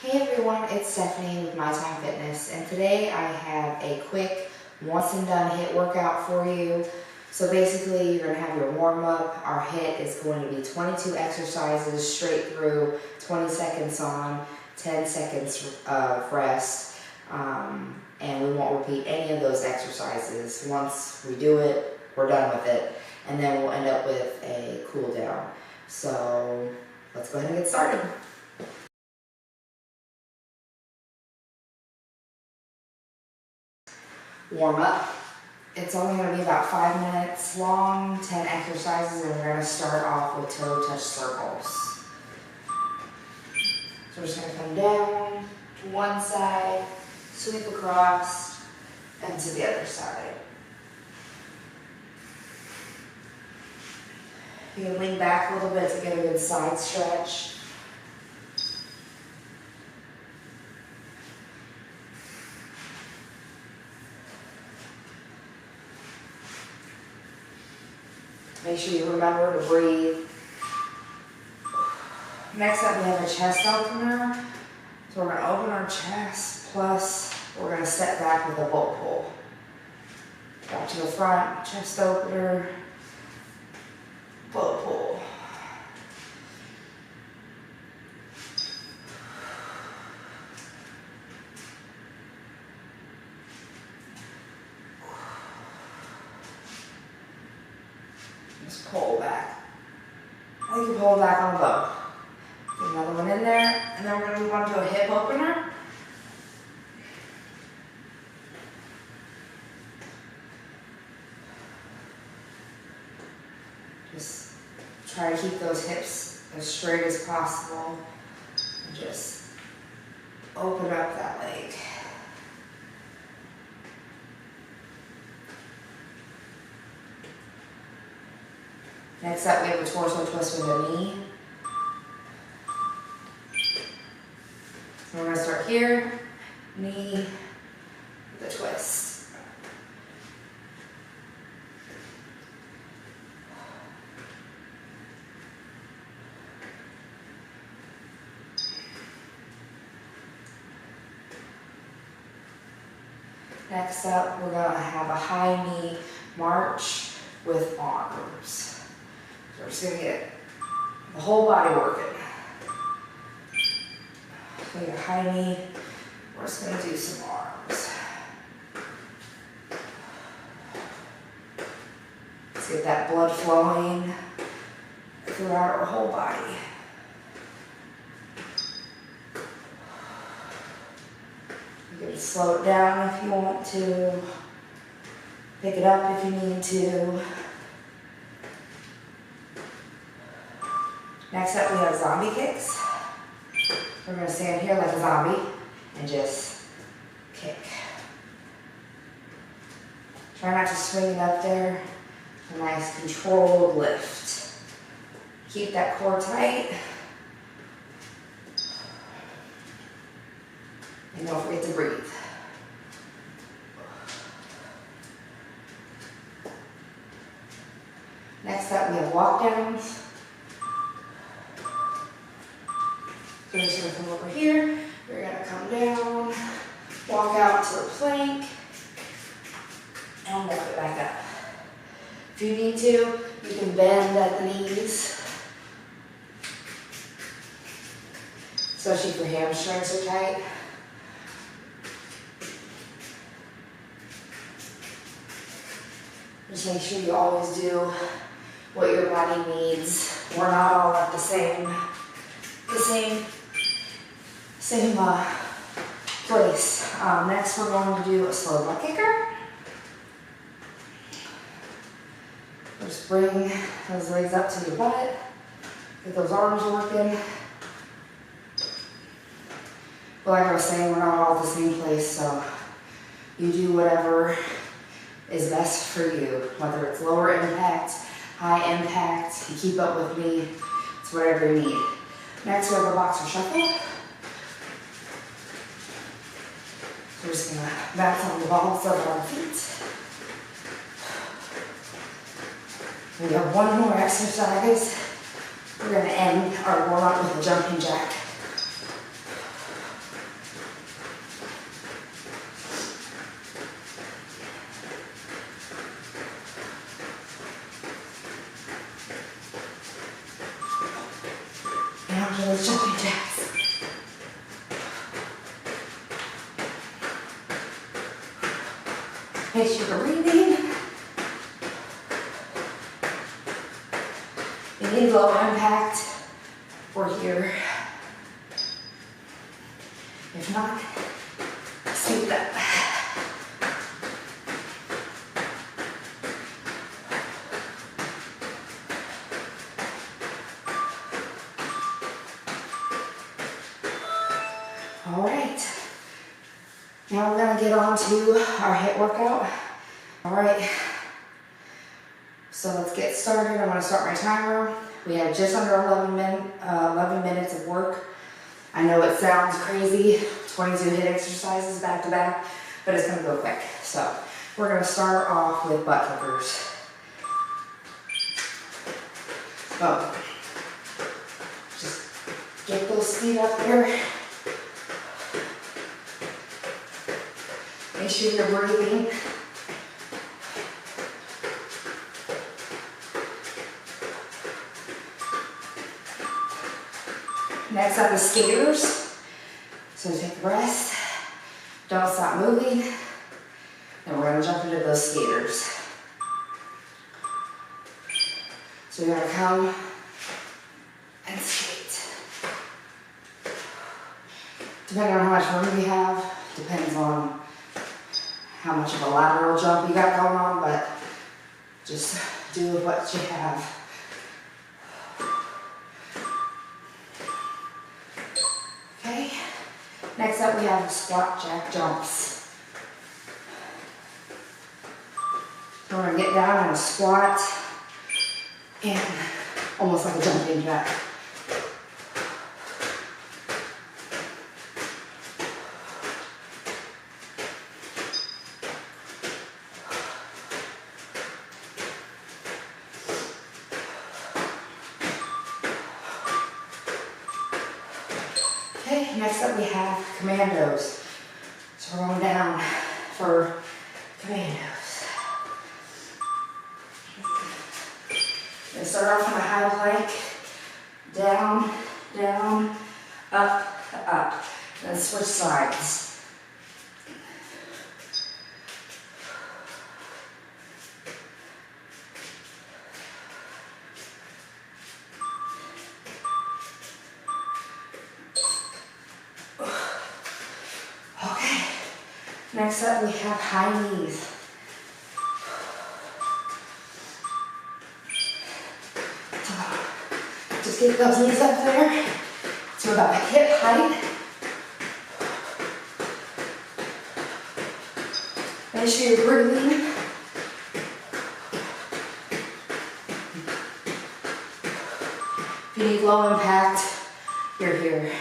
Hey everyone, it's Stephanie with My Time Fitness, and today I have a quick once and done HIIT workout for you. So basically you're going to have your warm up. Our HIIT is going to be 22 exercises straight through, 20 seconds on, 10 seconds of rest, and we won't repeat any of those exercises. Once we do it, we're done with it, and then we'll end up with a cool down. So let's go ahead and get started. Warm up. It's only going to be about 5 minutes long, 10 exercises, and we're going to start off with toe touch circles. So we're just going to come down to one side, sweep across, and to the other side. You can lean back a little bit to get a good side stretch. Make sure you remember to breathe. Next up, we have a chest opener. So we're going to open our chest, plus we're going to step back with a boat pull. Back to the front, chest opener, boat pull. Just pull back. I think you pull back on the boat. Get another one in there, and then we're going to move on to a hip opener. Just try to keep those hips as straight as possible, and just open up that leg. Next up, we have a torso twist with a knee. So we're going to start here, knee, with a twist. Next up, we're going to have a high knee march with arms. So we're just going to get the whole body working. So your high knee, we're just going to do some arms. Let's get that blood flowing throughout our whole body. You can slow it down if you want to. Pick it up if you need to. Next up, we have zombie kicks. We're going to stand here like a zombie and just kick. Try not to swing it up there. A nice controlled lift. Keep that core tight. And don't forget to breathe. Next up, we have walk downs. So we're just going to come over here, we're going to come down, walk out to the plank, and lift it back up. If you need to, you can bend at the knees, especially if your hamstrings are tight. Just make sure you always do what your body needs. We're not all at the same place. Next, we're going to do a slow butt kicker. Just bring those legs up to your butt. Get those arms working. But like I was saying, we're not all at the same place, so you do whatever is best for you. Whether it's lower impact, high impact, you keep up with me. It's whatever you need. Next, we have a boxer shuffle. We're just going to bounce on the balls of our feet. We have one more exercise. We're going to end our warm-up with a jumping jack. Make sure you're breathing. You need low impact. We're here. If not, speed it up. All right. Now we're gonna get on to our HIIT workout. All right. So let's get started. I'm gonna start my timer. We have just under 11 minutes of work. I know it sounds crazy, 22 HIIT exercises back to back, but it's gonna go quick. So we're gonna start off with butt flippers. So just get those feet up there. Make sure you're breathing. Next up is skaters. So take a breath. Don't stop moving. And we're going to jump into those skaters. So you're going to come and skate. Depending on how much room you have, depends on how much of a lateral jump you got going on, but just do what you have. Okay, next up we have squat jack jumps. So we're gonna get down in a squat and almost like a jumping jack. Okay, next up we have Commandos. So we're going down for Commandos. We're gonna start off on a high plank. Down, down, up, up. Then switch sides. Next up, we have high knees. Just get those knees up there to about hip height. Make sure you're breathing. If you need low impact, you're here.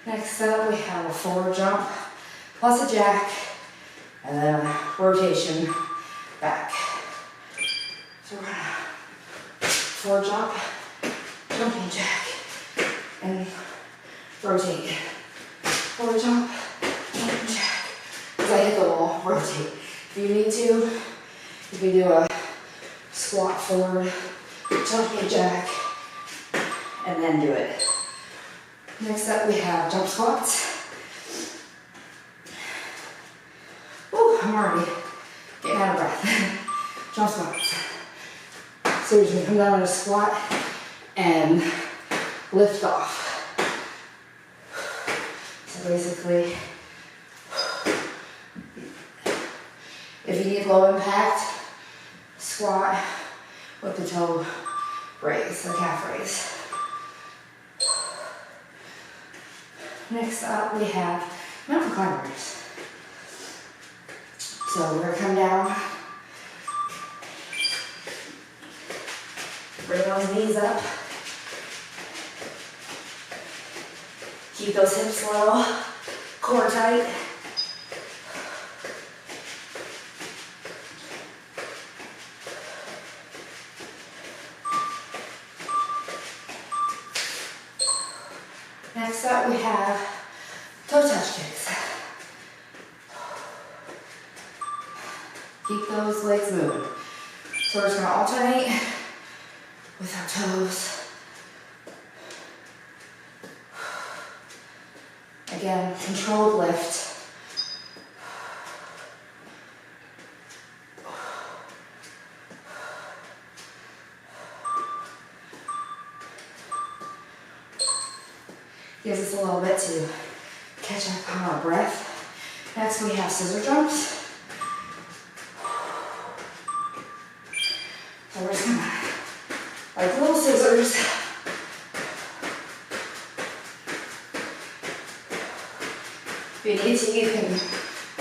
Next up, we have a forward jump, plus a jack, and then a rotation back. So we're gonna forward jump, jumping jack, and rotate. Forward jump, jumping jack. As I hit the wall, rotate. If you need to, you can do a squat forward, jumping jack, and then do it. Next up, we have jump squats. Ooh, I'm already getting out of breath. Jump squats. So you're just gonna come down in a squat and lift off. So basically, if you need low impact, squat with the toe raise, the calf raise. Next up, we have mountain climbers. So we're gonna come down, bring those knees up, keep those hips low, core tight. Next up, we have toe touch kicks. Keep those legs moving. So we're just going to alternate with our toes. Again, controlled lift. Gives us a little bit to catch up on our breath. Next we have scissor jumps. So we're just gonna, like little scissors, if you need to, you can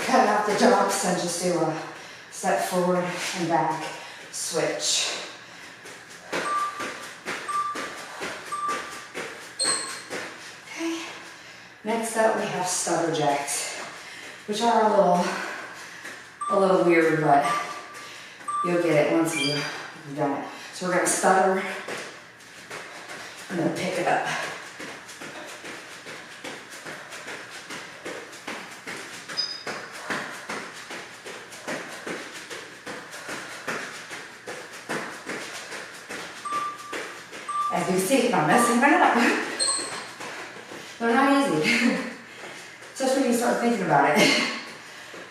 cut out the jumps and just do a step forward and back switch. Okay. Next up we have Stutter Jacks, which are a little weird, but you'll get it once you've done it. So we're gonna stutter and then pick it up. As you see, I'm messing that up. They're not easy, especially when you start thinking about it.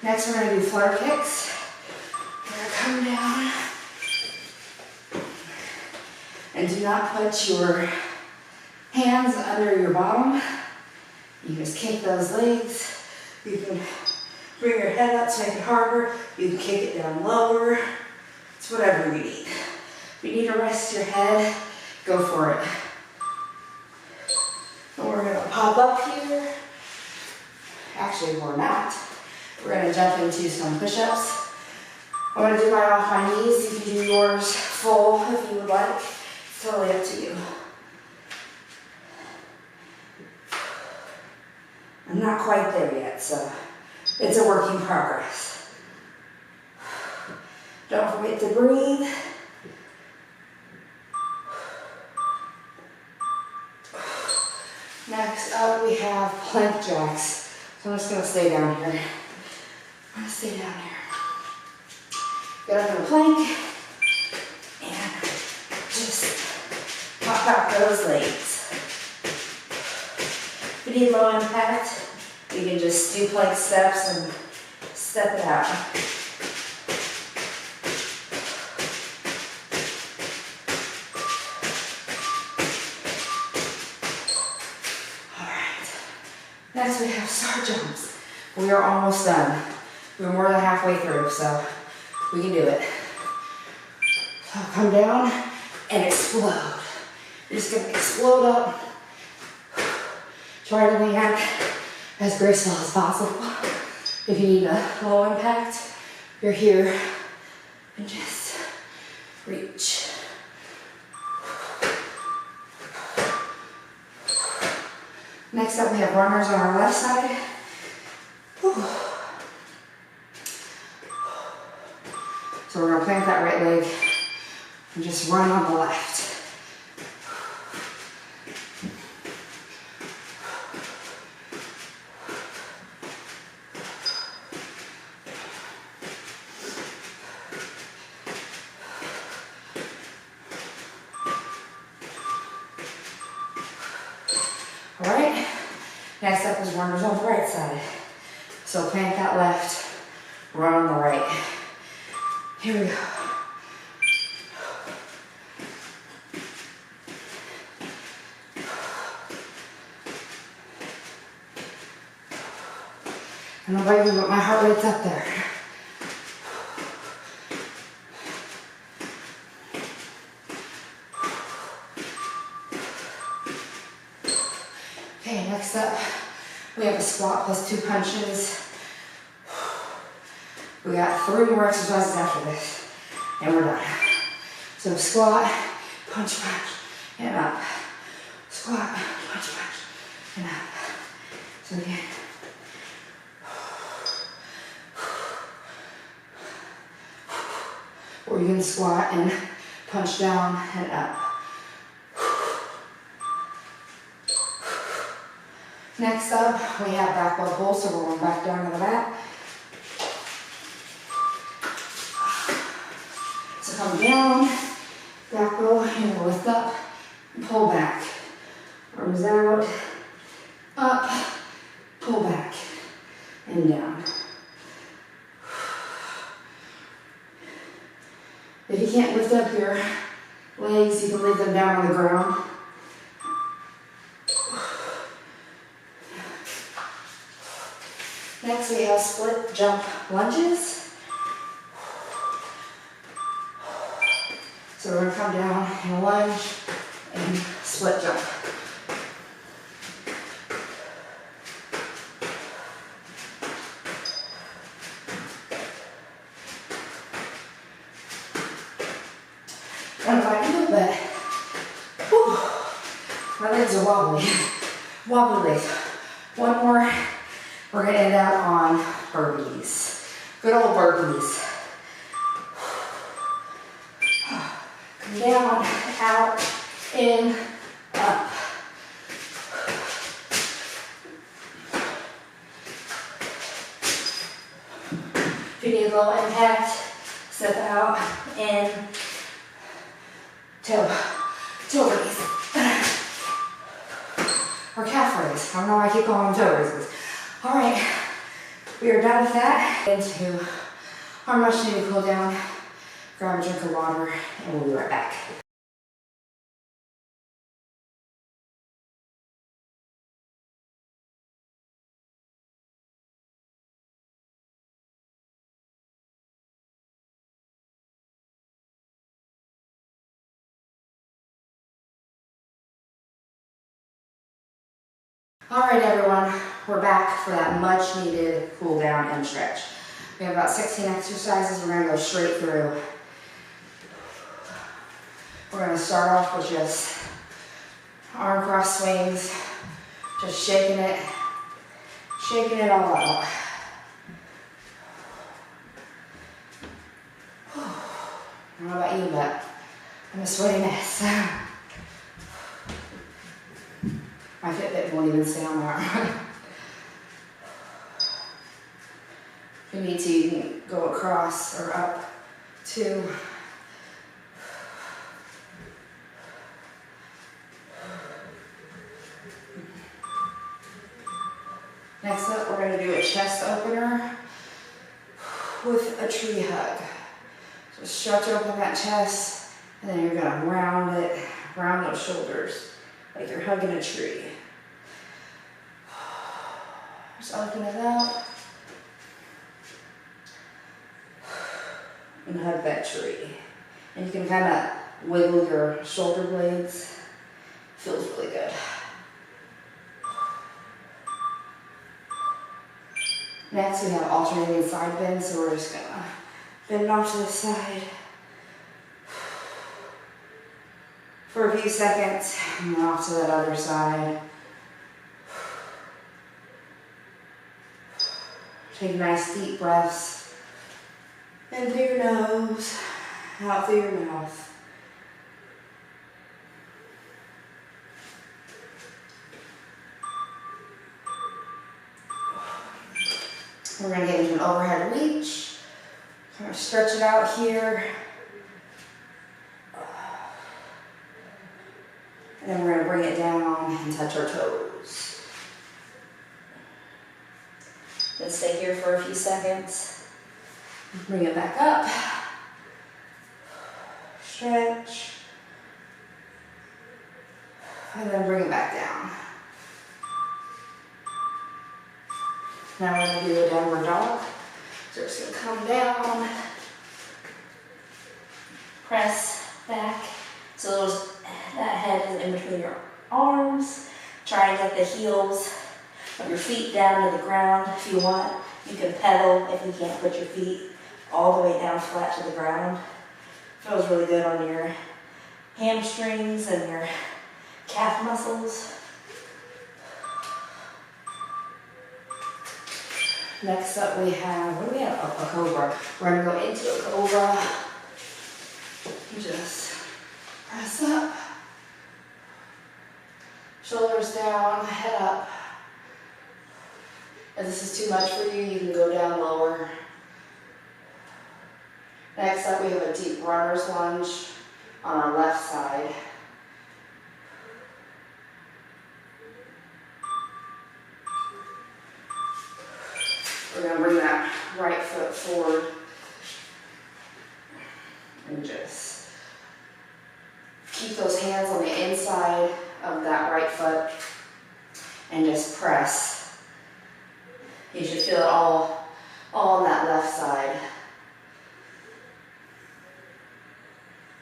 Next, we're gonna do Flutter Kicks. We're gonna come down. And do not put your hands under your bottom. You just kick those legs. You can bring your head up to make it harder. You can kick it down lower. It's whatever you need. If you need to rest your head, go for it. And we're gonna pop up here. Actually, we're not. We're gonna jump into some push-ups. I'm gonna do mine off my knees. You can do yours full if you would like. It's totally up to you. I'm not quite there yet, so it's a work in progress. Don't forget to breathe. Next up, we have plank jacks. So I'm just gonna stay down here. I'm gonna stay down here. Get up in a plank and just pop out those legs. If you need low impact, you can just do plank steps and step it out. Next we have Stutter Jumps. We are almost done. We're more than halfway through, so we can do it. So come down and explode. You're just gonna explode up. Try to land as graceful as possible. If you need a low impact, you're here and just reach. Next up, we have runners on our left side. Whew. So we're gonna plant that right leg and just run on the left. All right, next up is runners on the right side. So plant that left, run on the right. Here we go. I don't know about you, but my heart rate's up there. Okay, next up, we have a squat plus 2 punches. We got 3 more exercises after this, and we're done. So squat, punch, and up. Squat, punch, and up. So again. Or you can squat and punch down and up. Next up, we have back bell pull, so we're going back down to the mat. So come down, back row, and we'll lift up, and pull back. Arms out, up, pull back, and down. If you can't lift up your legs, you can leave them down on the ground. Next we have split jump lunges. So we're going to come down in a lunge and split jump. I don't know if I can do it, but whew, my legs are wobbly. Wobbly legs. One more. We're going to end out on burpees. Good old burpees. Come down, out, in, up. If you need a low impact, step out, in, toe raise. Or calf raise. I don't know why I keep calling them toe raises. All right, we are done with that. Into our much needed cool down. Grab a drink of water, and we'll be right back. All right, everyone, we're back for that much needed cool down and stretch. We have about 16 exercises we're going to go straight through. We're going to start off with just arm cross swings, just shaking it all out. I don't know about you, but I'm a sweaty mess. My Fitbit won't even stay on my arm. If you need to, you can go across or up, 2. Next up, we're going to do a chest opener with a tree hug. So stretch open that chest, and then you're going to round it, round those shoulders, like you're hugging a tree. Just open it up and hug that tree. And you can kind of wiggle your shoulder blades. Feels really good. Next, we have alternating side bends, so we're just gonna bend off to the side for a few seconds, and then off to that other side. Take nice deep breaths in through your nose, out through your mouth. We're going to get into an overhead reach. Kind of stretch it out here. And then we're going to bring it down and touch our toes. Then stay here for a few seconds. Bring it back up. Stretch. And then bring it back down. Now we're going to do a downward dog. So we're just going to come down, press back. So that head is in between your arms. Try and get the heels of your feet down to the ground. If you want, you can pedal if you can't put your feet all the way down flat to the ground. Feels really good on your hamstrings and your calf muscles. Next up we have, what do we have? A cobra. We're going to go into a cobra. Just press up. Shoulders down, head up. If this is too much for you, you can go down lower. Next up we have a deep runner's lunge on our left side. We're going to bring that right foot forward and just keep those hands on the inside of that right foot and just press. You should feel feel it all on that left side.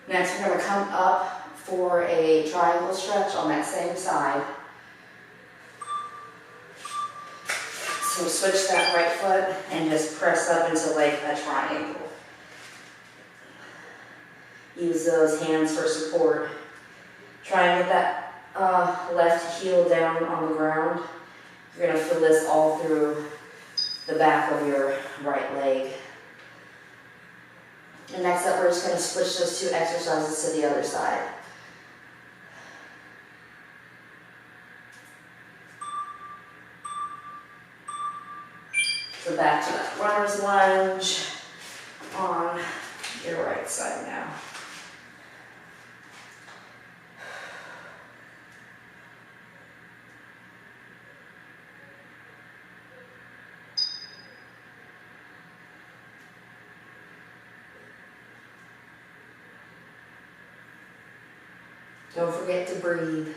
Next, we're going to come up for a triangle stretch on that same side. So switch that right foot and just press up into like a triangle. Use those hands for support. Try and get that left heel down on the ground. You're going to feel this all through the back of your right leg. And next up, we're just going to switch those two exercises to the other side. So back to that runner's lunge on your right side now. Don't forget to breathe.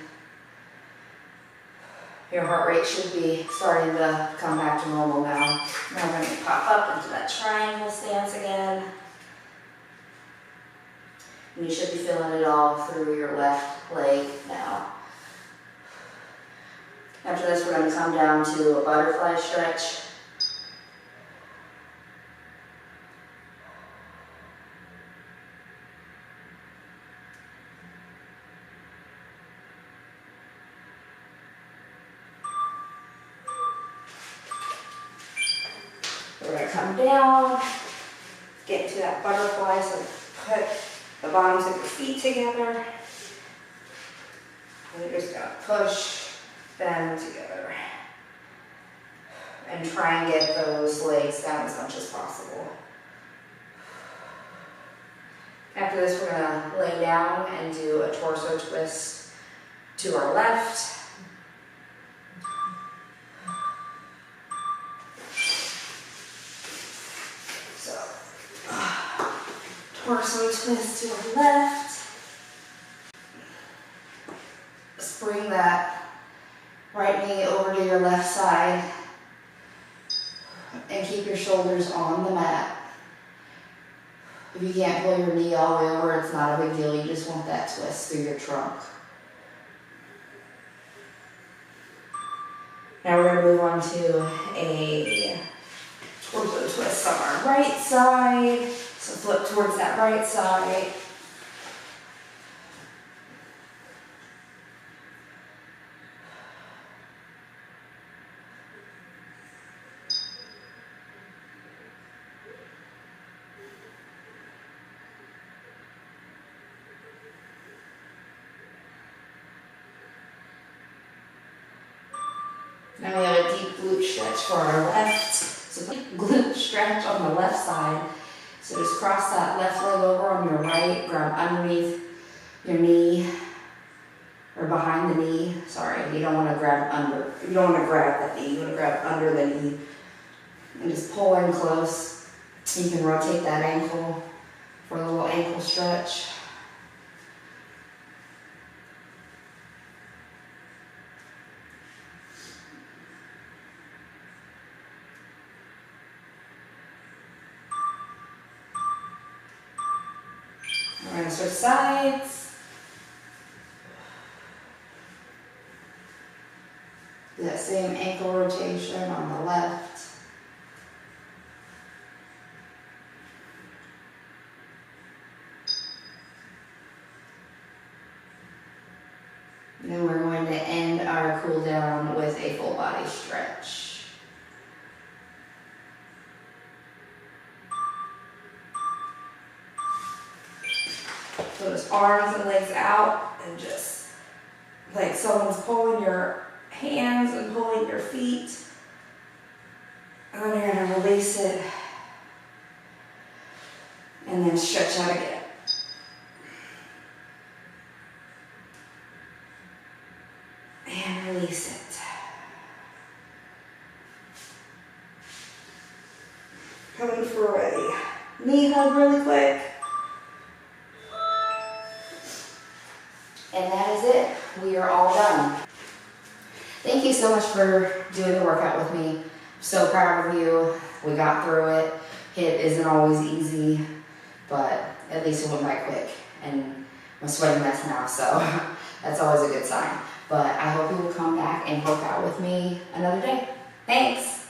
Your heart rate should be starting to come back to normal now. Now we're going to pop up into that triangle stance again. And you should be feeling it all through your left leg now. After this, we're going to come down to a butterfly stretch. We're going to come down, get into that butterfly, so put the bottoms of your feet together. And you're just going to push them together. And try and get those legs down as much as possible. After this, we're going to lay down and do a torso twist to our left. Torso twist to the left. Just bring that right knee over to your left side and keep your shoulders on the mat. If you can't pull your knee all the way over, it's not a big deal. You just want that twist through your trunk. Now we're going to move on to a torso twist on our right side. So flip towards that right side. Now we have a deep glute stretch for our left. So glute stretch on the left side. So just cross that left leg over on your right, grab underneath your knee, or behind the knee. Sorry, you don't want to grab under. You don't want to grab that knee. You want to grab under the knee, and just pull in close. You can rotate that ankle for a little ankle stretch. We're going to switch sides. Do that same ankle rotation on the left. And then we're going to end our cool down with a full body stretch. So just arms and legs out, and just like someone's pulling your hands and pulling your feet. And then you're going to release it and then stretch out again. And release it. Coming for a knee hug really quick. And that is it. We are all done. Thank you so much for doing the workout with me. I'm so proud of you. We got through it. HIIT isn't always easy, but at least it went by quick. And I'm sweating mess now, so that's always a good sign. But I hope you will come back and work out with me another day. Thanks.